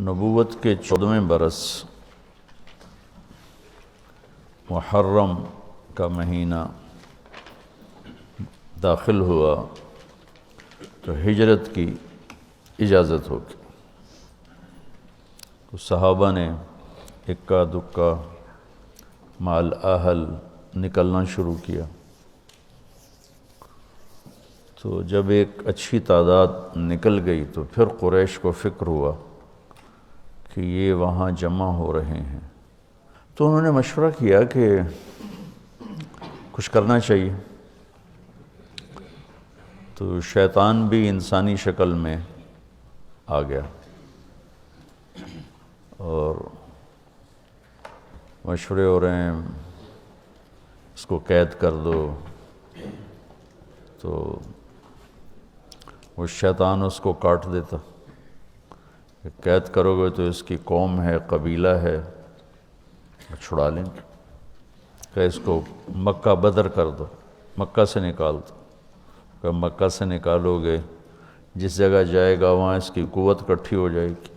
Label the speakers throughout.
Speaker 1: نبوت کے 14ویں برس محرم کا مہینہ داخل ہوا تو ہجرت کی اجازت ہو گئی۔ تو صحابہ نے اکا دکا مال اہل نکلنا شروع کیا۔ تو جب ایک اچھی تعداد نکل گئی تو پھر قریش کو فکر ہوا کہ یہ وہاں جمع ہو رہے ہیں، تو انہوں نے مشورہ کیا کہ کچھ کرنا چاہیے۔ تو شیطان بھی انسانی شکل میں آ گیا اور مشورے ہو رہے ہیں اس کو قید کر دو، تو وہ شیطان اس کو کاٹ دیتا کہ قید کرو گے تو اس کی قوم ہے، قبیلہ ہے، چھڑا لیں گے، کہ اس کو مکہ بدر کر دو، مکہ سے نکال دو۔ کہ مکہ سے نکالو گے جس جگہ جائے گا وہاں اس کی قوت اکٹھی ہو جائے گی،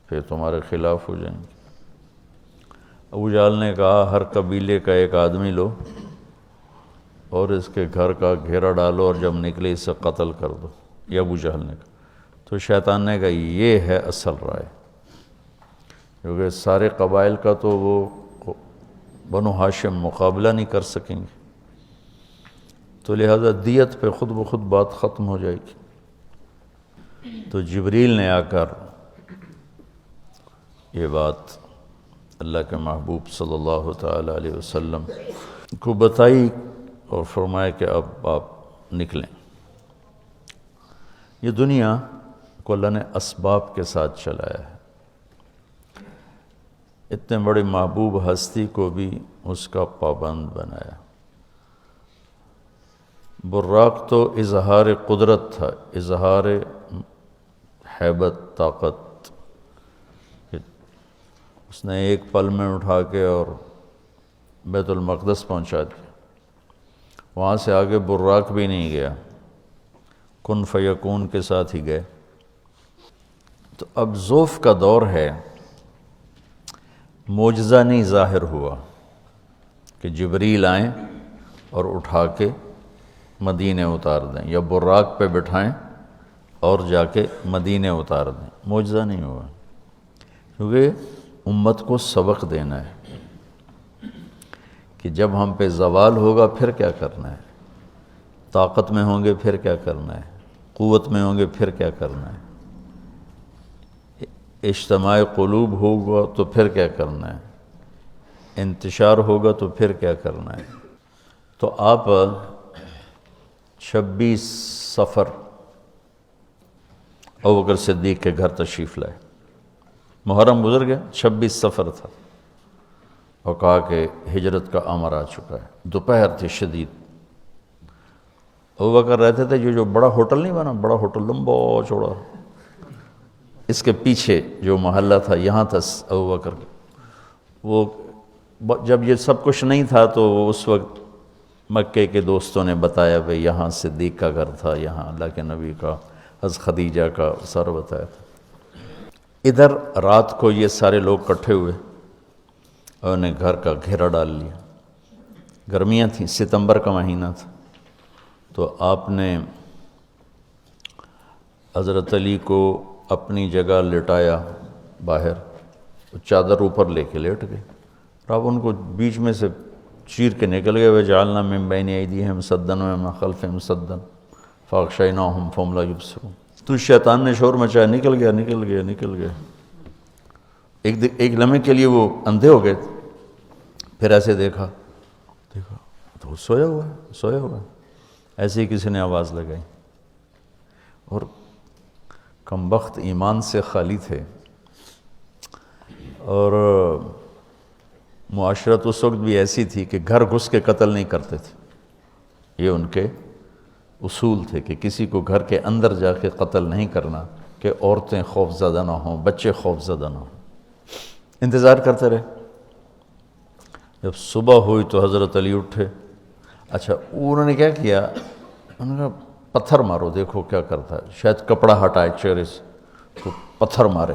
Speaker 1: پھر تمہارے خلاف ہو جائیں گے۔ ابو جہل نے کہا ہر قبیلے کا ایک آدمی لو اور اس کے گھر کا گھیرا ڈالو اور جب نکلے اسے قتل کر دو، یہ ابو جہل نے کہا۔ تو شیطان نے کہا یہ ہے اصل رائے، کیونکہ سارے قبائل کا تو وہ بنو ہاشم مقابلہ نہیں کر سکیں گے، تو لہذا دیت پہ خود بخود بات ختم ہو جائے گی۔ تو جبریل نے آ کر یہ بات اللہ کے محبوب صلی اللہ تعالی علیہ وسلم کو بتائی اور فرمایا کہ اب آپ نکلیں۔ یہ دنیا کو اللہ نے اسباب کے ساتھ چلایا ہے، اتنے بڑے محبوب ہستی کو بھی اس کا پابند بنایا۔ براق تو اظہار قدرت تھا، اظہار ہیبت، طاقت۔ اس نے ایک پل میں اٹھا کے اور بیت المقدس پہنچا دیا، وہاں سے آگے براق بھی نہیں گیا، کن فیکون کے ساتھ ہی گئے۔ تو اب ضعف کا دور ہے، معجزہ نہیں ظاہر ہوا کہ جبریل آئیں اور اٹھا کے مدینے اتار دیں یا براق پہ بٹھائیں اور جا کے مدینے اتار دیں، معجزہ نہیں ہوا، کیونکہ امت کو سبق دینا ہے کہ جب ہم پہ زوال ہوگا پھر کیا کرنا ہے، طاقت میں ہوں گے پھر کیا کرنا ہے، قوت میں ہوں گے پھر کیا کرنا ہے، اجتماع قلوب ہوگا تو پھر کیا کرنا ہے، انتشار ہوگا تو پھر کیا کرنا ہے۔ تو آپ 26 صفر ابوبکر صدیق کے گھر تشریف لائے، محرم گزر گیا، 26 صفر تھا، اور کہا کہ ہجرت کا امر آ چکا ہے۔ دوپہر تھی شدید، ابوبکر رہتے تھے جو بڑا ہوٹل نہیں بنا، بڑا ہوٹل لمبا چوڑا، اس کے پیچھے جو محلہ تھا یہاں تھا ابوبکر۔ وہ جب یہ سب کچھ نہیں تھا تو اس وقت مکے کے دوستوں نے بتایا بھئی یہاں صدیق کا گھر تھا، یہاں اللہ کے نبی کا، حضرت خدیجہ کا، سارا بتایا تھا۔ ادھر رات کو یہ سارے لوگ اکٹھے ہوئے اور انہیں گھر کا گھیرا ڈال لیا، گرمیاں تھیں، ستمبر کا مہینہ تھا۔ تو آپ نے حضرت علی کو اپنی جگہ لٹایا باہر، چادر اوپر لے کے لیٹ گئے، اور آپ ان کو بیچ میں سے چیر کے نکل گئے، وَجَعَلْنَا مِن بَيْنِ أَيْدِيهِمْ سَدًّا وَمِن خَلْفِهِمْ سَدًّا فَأَغْشَيْنَاهُمْ فَهُمْ لَا يُبْصِرُونَ۔ تو شیطان نے شور مچایا، نکل گیا۔ ایک لمحے کے لیے وہ اندھے ہو گئے، پھر ایسے دیکھا تو سویا ہوا ہے، ایسے ہی کسی نے آواز لگائی، اور کمبخت ایمان سے خالی تھے، اور معاشرت اس وقت بھی ایسی تھی کہ گھر گھس کے قتل نہیں کرتے تھے، یہ ان کے اصول تھے کہ کسی کو گھر کے اندر جا کے قتل نہیں کرنا کہ عورتیں خوف زدہ نہ ہوں، بچے خوف زدہ نہ ہوں۔ انتظار کرتے رہے، جب صبح ہوئی تو حضرت علی اٹھے۔ اچھا انہوں نے کیا کیا، انہوں نے کہا پتھر مارو دیکھو کیا کرتا ہے، شاید کپڑا ہٹائے چہرے سے تو پتھر مارے،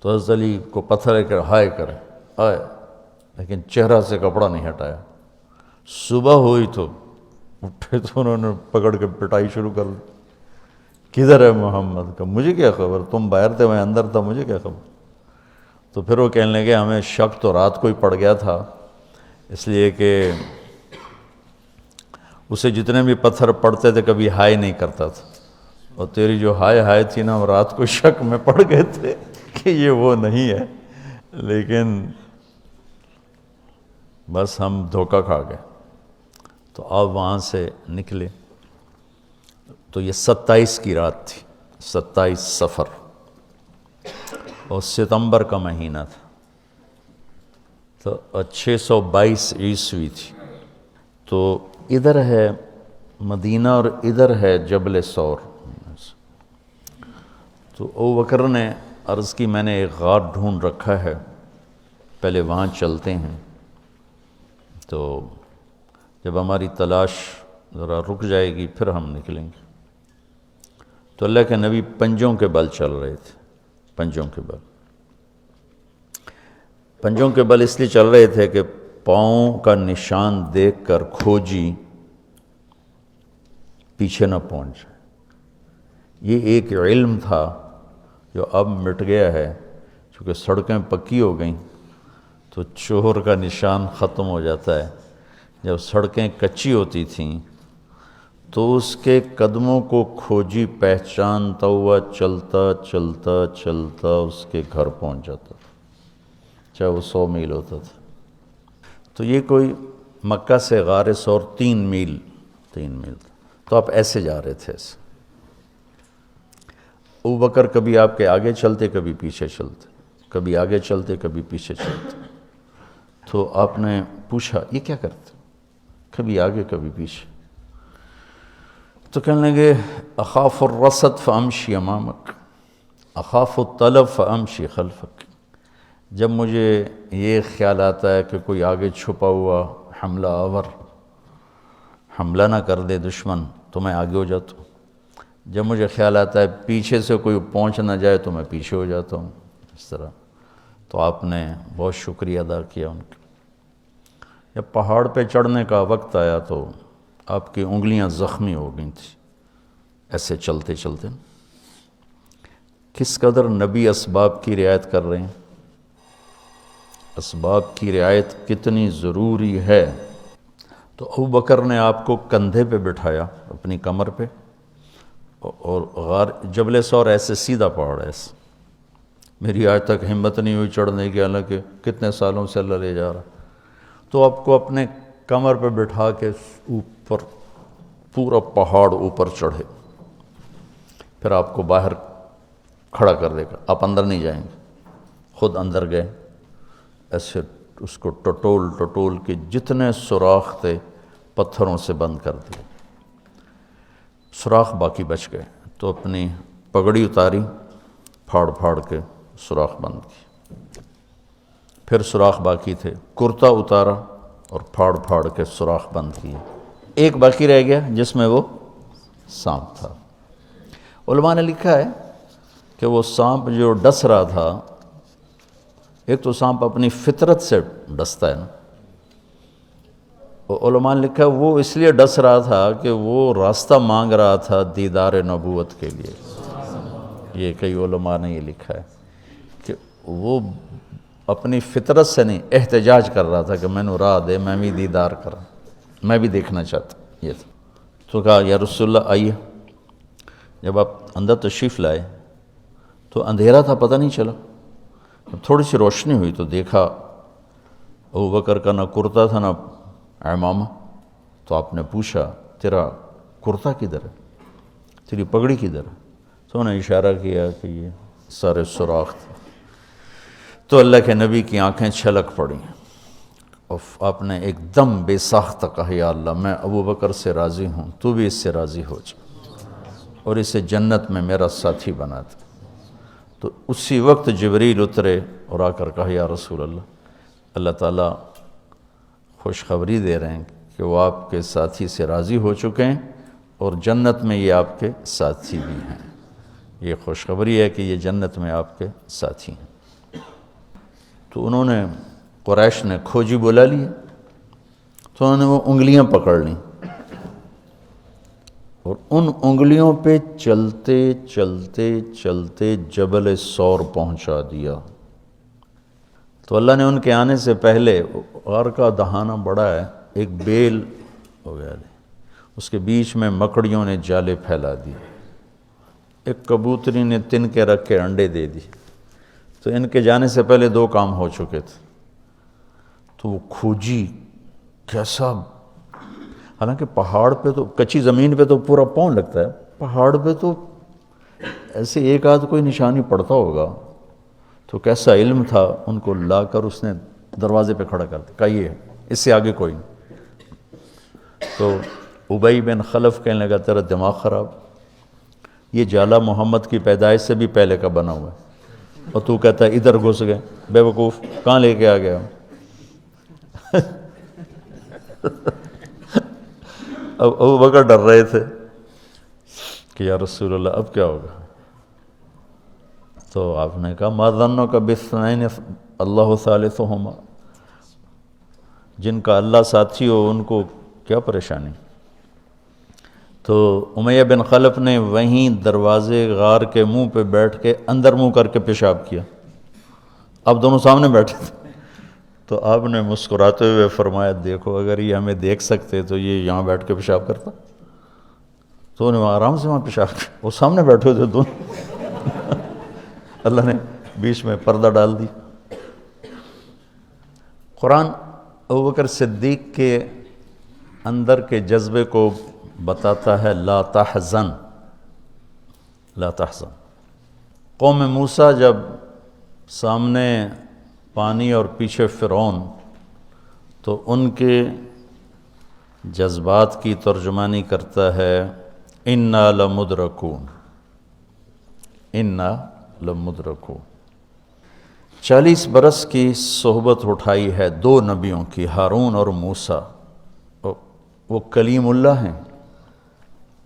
Speaker 1: تو حضرت علی کو پتھر ہے کہ ہائے کرے آئے، لیکن چہرہ سے کپڑا نہیں ہٹایا۔ صبح ہوئی تو اٹھے تو انہوں نے پکڑ کے پٹائی شروع کر دی، کدھر ہے محمد کا؟ مجھے کیا خبر، تم باہر تھے میں اندر تھا، مجھے کیا خبر؟ تو پھر وہ کہنے لگے ہمیں شک تو رات کو ہی پڑ گیا تھا، اس لیے کہ اسے جتنے بھی پتھر پڑتے تھے کبھی ہائے نہیں کرتا تھا، اور تیری جو ہائے تھی نا، رات کو شک میں پڑ گئے تھے کہ یہ وہ نہیں ہے، لیکن بس ہم دھوکہ کھا گئے۔ تو آپ وہاں سے نکلے تو یہ 27 کی رات تھی، 27 صفر، اور ستمبر کا مہینہ تھا، تو 622 عیسوی تھی۔ تو ادھر ہے مدینہ اور ادھر ہے جبل ثور۔ تو ابوبکر نے عرض کی میں نے ایک غار ڈھونڈ رکھا ہے، پہلے وہاں چلتے ہیں، تو جب ہماری تلاش ذرا رک جائے گی پھر ہم نکلیں گے۔ تو اللہ کے نبی پنجوں کے بل چل رہے تھے، پنجوں کے بل، پنجوں کے بل اس لیے چل رہے تھے کہ پاؤں کا نشان دیکھ کر کھوجی پیچھے نہ پہنچ جائے۔ یہ ایک علم تھا جو اب مٹ گیا ہے، چونکہ سڑکیں پکی ہو گئیں تو چور کا نشان ختم ہو جاتا ہے۔ جب سڑکیں کچی ہوتی تھیں تو اس کے قدموں کو کھوجی پہچانتا ہوا چلتا چلتا چلتا اس کے گھر پہنچ جاتا تھا، چاہے وہ 100 میل ہوتا تھا۔ تو یہ کوئی مکہ سے غار ثور 3 میل تھا، تو آپ ایسے جا رہے تھے ایسے۔ ابوبکر کبھی آپ کے آگے چلتے کبھی پیچھے چلتے، کبھی آگے چلتے کبھی پیچھے چلتے۔ تو آپ نے پوچھا یہ کیا کرتے؟ کبھی آگے کبھی پیچھے۔ تو کہنے لگے اخاف الرصد فامشی امامک، اخاف الطلب فامشی خلفک۔ جب مجھے یہ خیال آتا ہے کہ کوئی آگے چھپا ہوا حملہ آور حملہ نہ کر دے دشمن تو میں آگے ہو جاتا ہوں، جب مجھے خیال آتا ہے پیچھے سے کوئی پہنچ نہ جائے تو میں پیچھے ہو جاتا ہوں، اس طرح۔ تو آپ نے بہت شکریہ ادا کیا ان کا۔ جب پہاڑ پہ چڑھنے کا وقت آیا تو آپ کی انگلیاں زخمی ہو گئی تھیں ایسے چلتے چلتے۔ کس قدر نبی اسباب کی رعایت کر رہے ہیں، اسباب کی رعایت کتنی ضروری ہے۔ تو ابوبکر نے آپ کو کندھے پہ بٹھایا اپنی کمر پہ، اور غار جبل ثور ایسے سیدھا پہاڑ ہے ایسے، میری آج تک ہمت نہیں ہوئی چڑھنے کی، حالانکہ کتنے سالوں سے اللہ لے جا رہا۔ تو آپ کو اپنے کمر پہ بٹھا کے اوپر پورا پہاڑ اوپر چڑھے، پھر آپ کو باہر کھڑا کر دے گا، آپ اندر نہیں جائیں گے، خود اندر گئے، ایسے اس کو ٹٹول کے جتنے سوراخ تھے پتھروں سے بند کر دیے، سوراخ باقی بچ گئے۔ تو اپنی پگڑی اتاری، پھاڑ کے سوراخ بند کی، پھر سوراخ باقی تھے، کرتا اتارا اور پھاڑ کے سوراخ بند کیے۔ ایک باقی رہ گیا جس میں وہ سانپ تھا۔ علماء نے لکھا ہے کہ وہ سانپ جو ڈس رہا تھا، ایک تو سانپ اپنی فطرت سے ڈستا ہے نا، علماء نے لکھا وہ اس لیے ڈس رہا تھا کہ وہ راستہ مانگ رہا تھا دیدار نبوت کے لیے۔ یہ کئی علماء نے یہ لکھا ہے کہ وہ اپنی فطرت سے نہیں، احتجاج کر رہا تھا کہ میں نے راہ دے، میں بھی دیدار کرا، میں بھی دیکھنا چاہتا۔ یہ تھا۔ تو کہا یا رسول اللہ آئیے۔ جب آپ اندر تشریف لائے تو اندھیرا تھا، پتہ نہیں چلا۔ تھوڑی سی روشنی ہوئی تو دیکھا ابوبکر کا نہ کرتا تھا نہ عمامہ۔ تو آپ نے پوچھا تیرا کرتا کدھر ہے، تیری پگڑی کدھر ہے؟ تو انہوں نے اشارہ کیا کہ یہ سارے سوراخ تھے۔ تو اللہ کے نبی کی آنکھیں چھلک پڑیں، اور آپ نے ایک دم بے ساختہ کہا یا اللہ میں ابوبکر سے راضی ہوں، تو بھی اس سے راضی ہو جا اور اسے جنت میں میرا ساتھی بنا دے۔ تو اسی وقت جبریل اترے اور آ کر کہا یا رسول اللہ، اللہ تعالیٰ خوشخبری دے رہے ہیں کہ وہ آپ کے ساتھی سے راضی ہو چکے ہیں اور جنت میں یہ آپ کے ساتھی بھی ہیں۔ یہ خوشخبری ہے کہ یہ جنت میں آپ کے ساتھی ہیں۔ تو انہوں نے قریش نے کھوجی بلا لی، تو انہوں نے وہ انگلیاں پکڑ لیں اور ان انگلیوں پہ چلتے چلتے چلتے جبل سور پہنچا دیا۔ تو اللہ نے ان کے آنے سے پہلے، غار کا دہانہ بڑا ہے، ایک بیل ہو گیا، اس کے بیچ میں مکڑیوں نے جالے پھیلا دی، ایک کبوتری نے تن کے رکھ کے انڈے دے دی، تو ان کے جانے سے پہلے 2 کام ہو چکے تھے۔ تو وہ کھوجی کیسا، حالانکہ پہاڑ پہ تو، کچی زمین پہ تو پورا پاؤں لگتا ہے، پہاڑ پہ تو ایسے ایک آدھ کوئی نشانی پڑتا ہوگا، تو کیسا علم تھا، ان کو لا کر اس نے دروازے پہ کھڑا کر دیا، کہا یہ اس سے آگے کوئی نہیں۔ تو ابی بن خلف کہنے لگا تیرا دماغ خراب، یہ جالا محمد کی پیدائش سے بھی پہلے کا بنا ہوا ہے، اور تو کہتا ہے ادھر گھس گئے، بے وقوف کہاں لے کے آ گیا؟ اب ابو بکر ڈر رہے تھے کہ یا رسول اللہ اب کیا ہوگا؟ تو آپ نے کہا ما ظنک باثنین اللہ ثالثہما، جن کا اللہ ساتھی ہو ان کو کیا پریشانی؟ تو امیہ بن خلف نے وہیں دروازے غار کے منہ پہ بیٹھ کے اندر منہ کر کے پیشاب کیا، اب دونوں سامنے بیٹھے تھے۔ تو آپ نے مسکراتے ہوئے فرمایا دیکھو اگر یہ ہمیں دیکھ سکتے تو یہ یہاں بیٹھ کے پیشاب کرتا، تو انہیں آرام سے وہاں پیشاب کیا، وہ سامنے بیٹھے تھے دونوں۔ اللہ نے بیچ میں پردہ ڈال دی۔ قرآن ابوبکر صدیق کے اندر کے جذبے کو بتاتا ہے، لا تحزن، لا تحزن۔ قوم موسیٰ جب سامنے پانی اور پیچھے فرعون، تو ان کے جذبات کی ترجمانی کرتا ہے انا لمدرکون، انا لمدرکون۔ 40 برس کی صحبت اٹھائی ہے 2 نبیوں کی، ہارون اور موسیٰ۔ وہ کلیم اللہ ہیں،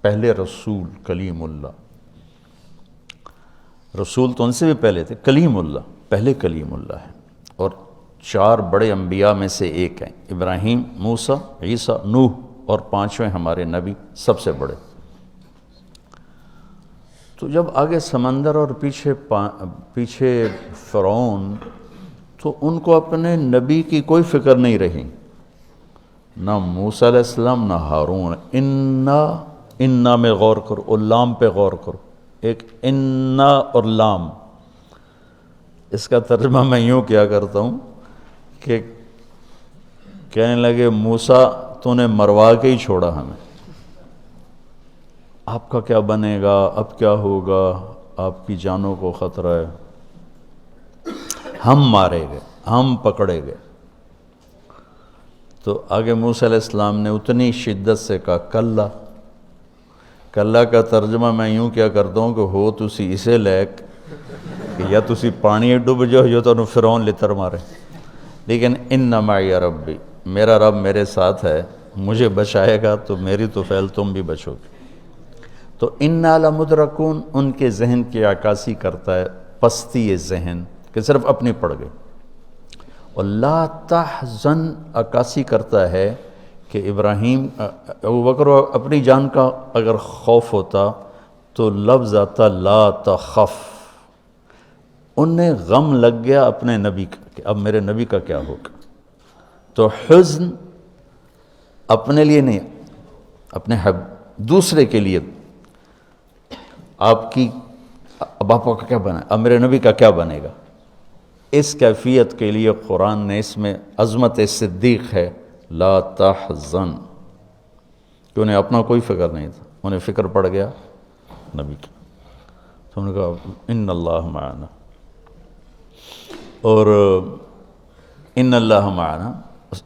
Speaker 1: پہلے رسول کلیم اللہ، رسول تو ان سے بھی پہلے تھے، کلیم اللہ پہلے کلیم اللہ ہے، اور 4 بڑے انبیاء میں سے ایک ہیں، ابراہیم، موسیٰ، عیسیٰ، نوح، اور 5ویں ہمارے نبی سب سے بڑے۔ تو جب آگے سمندر اور پیچھے فرعون، تو ان کو اپنے نبی کی کوئی فکر نہیں رہی، نہ موسیٰ علیہ السلام نہ ہارون۔ انا میں غور کرو اور لام پہ غور کرو، ایک انا اور لام، اس کا ترجمہ میں یوں کیا کرتا ہوں کہ کہنے لگے موسیٰ تو نے مروا کے ہی چھوڑا ہمیں، آپ کا کیا بنے گا، اب کیا ہوگا، آپ کی جانوں کو خطرہ ہے، ہم مارے گئے، ہم پکڑے گئے۔ تو آگے موسیٰ علیہ السلام نے اتنی شدت سے کہا کلا، کلا کا ترجمہ میں یوں کیا کرتا ہوں کہ ہو تسی اسے لائق کہ یا تسی پانی ڈوب جاؤ یا تو فرعون لتر مارے، لیکن ان معی ربی، میرا رب میرے ساتھ ہے، مجھے بچائے گا تو میری تو فعل تم بھی بچو گے۔ تو انا لمدرکون ان کے ذہن کی عکاسی کرتا ہے، پستی ذہن کہ صرف اپنی پڑ گئے، اور لا تحزن عکاسی کرتا ہے کہ ابراہیم، ابوبکر اپنی جان کا اگر خوف ہوتا تو لفظ آتا لا تخف، انہیں غم لگ گیا اپنے نبی کا کہ اب میرے نبی کا کیا ہوگا۔ تو حزن اپنے لیے نہیں، اپنے دوسرے کے لیے، آپ کی اب آپ کا کیا بنا، اب میرے نبی کا کیا بنے گا، اس کیفیت کے لیے قرآن نے اس میں عظمت صدیق ہے، لا تحزن، کہ انہیں اپنا کوئی فکر نہیں تھا، انہیں فکر پڑ گیا نبی کی۔ تو انہوں نے کہا ان اللہ معنا، اور ان اللہ معنا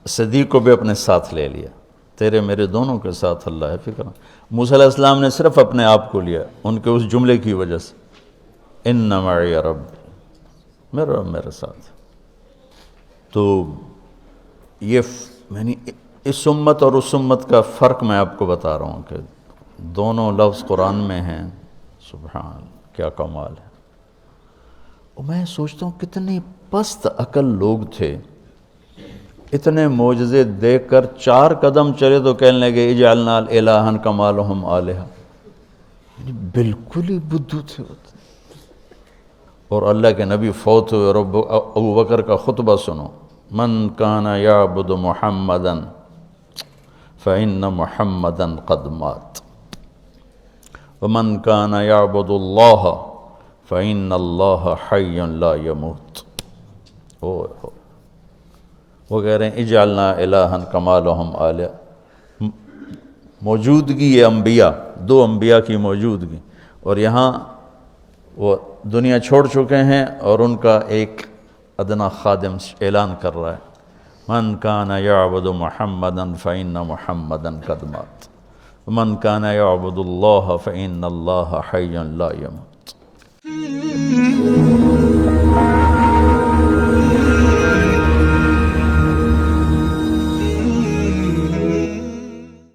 Speaker 1: صدیق کو بھی اپنے ساتھ لے لیا، تیرے میرے دونوں کے ساتھ اللہ ہے، فکر۔ موسیٰ علیہ السلام نے صرف اپنے آپ کو لیا ان کے اس جملے کی وجہ سے، ان معی رب، میرا رب میرے ساتھ۔ تو یہ یعنی اس امت اور اس امت کا فرق میں آپ کو بتا رہا ہوں کہ دونوں لفظ قرآن میں ہیں، سبحان، کیا کمال ہے۔ میں سوچتا ہوں کتنی پست عقل لوگ تھے، اتنے معجزے دیکھ کر 4 قدم چلے تو کہنے لگے اجعلنا الہا کما لہم آلہہ، بالکل ہی بدھو تھے وہ۔ اور اللہ کے نبی فوت ہوئے، اور ابو بکر کا خطبہ سنو، من کان یعبد محمدا فإن محمدا قد مات ومن کان یعبد اللہ فإن اللہ حی لا یموت۔ وہ کہہ رہے ہیں اجعلنا الہا کما لہم آلہہ، موجودگی یہ انبیاء، 2 انبیاء کی موجودگی، اور یہاں وہ دنیا چھوڑ چکے ہیں اور ان کا ایک ادنا خادم اعلان کر رہا ہے من کان یعبد محمدا فإن محمدا قد مات ومن کان یعبد اللہ فإن اللہ حی لا یموت۔